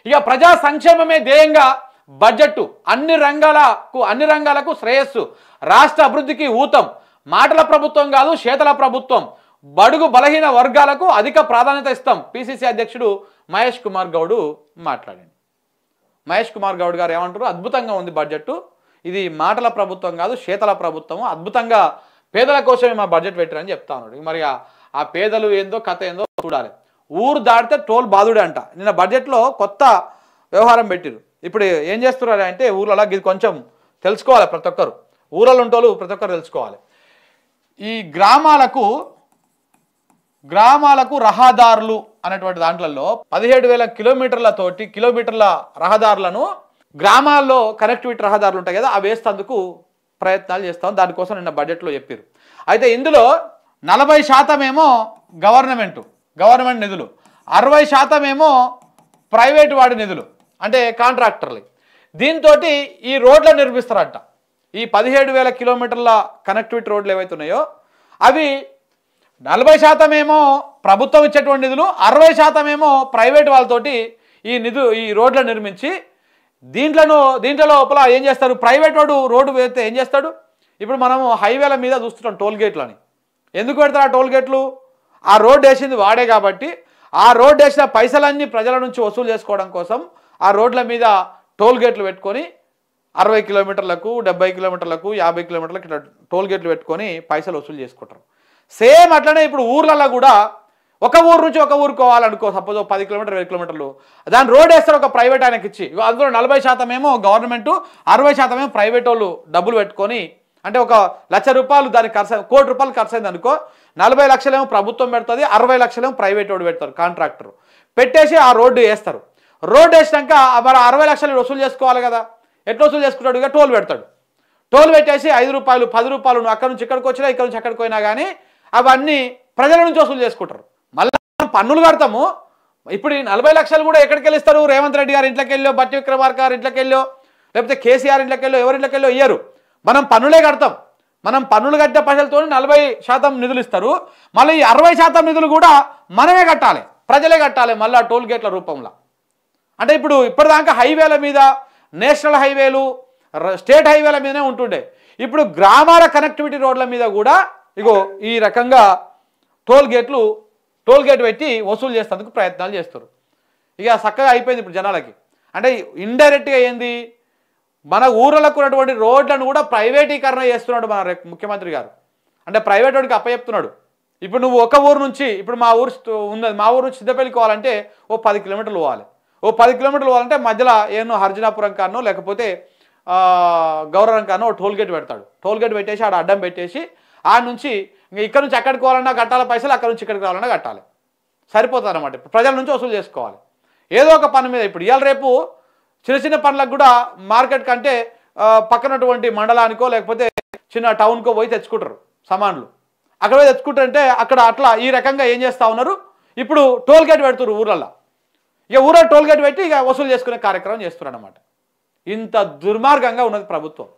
ఇక ప్రజా సంక్షేమమే ధ్యేయంగా బడ్జెట్ అన్ని రంగాలకు శ్రేయస్సు, రాష్ట్ర అభివృద్ధికి ఊతం, మాటల ప్రభుత్వం కాదు చేతల ప్రభుత్వం, బడుగు బలహీన వర్గాలకు అధిక ప్రాధాన్యత ఇస్తాం. పిసిసి అధ్యక్షుడు మహేష్ కుమార్ గౌడ్ మాట్లాడారు. మహేష్ కుమార్ గౌడ్ గారు ఏమంటారు, అద్భుతంగా ఉంది బడ్జెట్, ఇది మాటల ప్రభుత్వం కాదు చేతల ప్రభుత్వం, అద్భుతంగా పేదల కోసమే మా బడ్జెట్ పెట్టారని చెప్తా ఉన్నాడు. మరి ఆ పేదలు ఏందో కథ ఏందో చూడాలి. ఊరు దాటితే టోల్ బాధుడే అంట. నిన్న బడ్జెట్లో కొత్త వ్యవహారం పెట్టిరు. ఇప్పుడు ఏం చేస్తున్నారు అంటే ఊర్లలో ఇది కొంచెం తెలుసుకోవాలి, ప్రతి ఒక్కరు ఊళ్ళలో ఉంటోళ్ళు ప్రతి ఒక్కరు తెలుసుకోవాలి. ఈ గ్రామాలకు రహదారులు అనేటువంటి దాంట్లో 17,000 కిలోమీటర్ల రహదారులను గ్రామాల్లో కనెక్టివిటీ రహదారులు ఉంటాయి కదా, అవి వేస్తేందుకు ప్రయత్నాలు చేస్తాం. దానికోసం నిన్న బడ్జెట్లో చెప్పారు. అయితే ఇందులో 40% ఏమో గవర్నమెంట్ నిధులు, 60% ఏమో ప్రైవేటు వాడి నిధులు, అంటే కాంట్రాక్టర్లు. దీంతో ఈ రోడ్లు నిర్మిస్తారంట. ఈ 17,000 కిలోమీటర్ల కనెక్టివిటీ రోడ్లు ఏవైతే ఉన్నాయో అవి 40% ఏమో ప్రభుత్వం ఇచ్చేటువంటి నిధులు, 60% ఏమో ప్రైవేట్ వాళ్ళతోటి ఈ రోడ్లను నిర్మించి దీంట్లో లోపల ఏం చేస్తారు, ప్రైవేట్ వాడు రోడ్డు వేస్తే ఏం చేస్తాడు. ఇప్పుడు మనము హైవేల మీద చూస్తున్నాం టోల్ గేట్లని. ఎందుకు పెడతారు ఆ టోల్ గేట్లు? ఆ రోడ్డు వేసింది వాడే కాబట్టి ఆ రోడ్డు వేసిన పైసలన్నీ ప్రజల నుంచి వసూలు చేసుకోవడం కోసం ఆ రోడ్ల మీద టోల్ గేట్లు పెట్టుకొని 60 కిలోమీటర్లకు 70 కిలోమీటర్లకు 50 కిలోమీటర్లకు ఇట్లా టోల్ గేట్లు పెట్టుకొని పైసలు వసూలు చేసుకుంటారు. సేమ్ అట్లనే ఇప్పుడు ఊర్లలో కూడా ఒక ఊరు నుంచి ఒక ఊరు పోవాలనుకో, సపోజ్ 10 కిలోమీటర్లు 20 కిలోమీటర్లు, దాన్ని రోడ్ వేస్తారు ఒక ప్రైవేట్ ఆయనకి ఇచ్చి. అందులో 40% ఏమో గవర్నమెంట్, 60% ఏమో ప్రైవేట్ వాళ్ళు డబ్బులు పెట్టుకొని, అంటే ₹1,00,000 దానికి ఖర్చు, ₹1,00,00,000 ఖర్చు అయింది అనుకో, 40 లక్షలు ఏమో ప్రభుత్వం పెడుతుంది, 60 లక్షలు ఏమో ప్రైవేట్ వాడు పెడతారు, కాంట్రాక్టర్ పెట్టేసి ఆ రోడ్డు వేస్తారు. రోడ్డు వేసినాక మరి 60 లక్షలు వసూలు చేసుకోవాలి కదా. ఎట్లా వసూలు చేసుకుంటాడు? ఇక టోల్ పెడతాడు. టోల్ పెట్టేసి ₹5 ₹10 నువ్వు అక్కడ నుంచి ఇక్కడికి వచ్చినా, ఇక్కడ నుంచి అక్కడికి పోయినా కానీ అవన్నీ ప్రజల నుంచి వసూలు చేసుకుంటారు. మళ్ళీ పన్నులు కడతాము. ఇప్పుడు ఈ 40 లక్షలు కూడా ఎక్కడికి వెళ్ళిస్తారు? రేవంత్ రెడ్డి గారి ఇంట్లోకి వెళ్ళో, బట్టి విక్రమార్క గారి ఇంట్లోకి వెళ్ళో, లేకపోతే కేసీఆర్ ఇంట్లోకి వెళ్ళో, ఎవరి ఇంట్లోకి వెళ్ళో ఇయ్యరు. మనం పన్నులే కడతాం. మనం పన్నులు కట్టే పైసలతో 40% నిధులు ఇస్తారు. మళ్ళీ ఈ 60% నిధులు కూడా మనమే కట్టాలి, ప్రజలే కట్టాలి మళ్ళీ టోల్ గేట్ల రూపంలో. అంటే ఇప్పటిదాకా హైవేల మీద, నేషనల్ హైవేలు, స్టేట్ హైవేల మీదనే ఉంటుండే. ఇప్పుడు గ్రామాల కనెక్టివిటీ రోడ్ల మీద కూడా ఈ రకంగా టోల్ గేట్ పెట్టి వసూలు చేసేందుకు ప్రయత్నాలు చేస్తారు. ఇక చక్కగా అయిపోయింది ఇప్పుడు జనాలకి. అంటే ఇండైరెక్ట్గా ఏంది, మన ఊర్లకు ఉన్నటువంటి రోడ్లను కూడా ప్రైవేటీకరణ చేస్తున్నాడు మన ముఖ్యమంత్రి గారు. అంటే ప్రైవేట్ వాడికి అప్పచెప్తున్నాడు. ఇప్పుడు నువ్వు ఒక ఊరు నుంచి, ఇప్పుడు మా ఊరు ఉన్నది, మా ఊరు నుంచి సిద్ధపల్లికి పోవాలంటే 10 కిలోమీటర్లు పోవాలి. 10 కిలోమీటర్లు పోవాలంటే మధ్యలో ఏమో హర్జనాపురం కానో లేకపోతే గౌరవం కానో టోల్ గేట్ పెడతాడు. టోల్ గేట్ పెట్టేసి ఆడ అడ్డం పెట్టేసి ఆ నుంచి ఇక్కడ నుంచి అక్కడికి పోవాలన్నా కట్టాలి పైసలు, అక్కడ నుంచి ఇక్కడికి రావాలన్నా కట్టాలి. సరిపోతుంది అన్నమాట. ప్రజల నుంచి వసూలు చేసుకోవాలి ఏదో ఒక పని మీద. ఇప్పుడు ఇవాళ రేపు చిన్న పనులకు కూడా మార్కెట్ కంటే పక్కనటువంటి మండలానికో లేకపోతే చిన్న టౌన్కో పోయి తెచ్చుకుంటారు సామాన్లు. అక్కడ పోయి తెచ్చుకుంటారంటే అక్కడ అట్లా ఈ రకంగా ఏం చేస్తూ ఉన్నారు, ఇప్పుడు టోల్ గేట్ పెడుతున్నారు ఊళ్ళల్లో. ఇక ఊళ్ళో టోల్ గేట్ పెట్టి ఇక వసూలు చేసుకునే కార్యక్రమం చేస్తున్నారు అన్నమాట. ఇంత దుర్మార్గంగా ఉన్నది ప్రభుత్వం.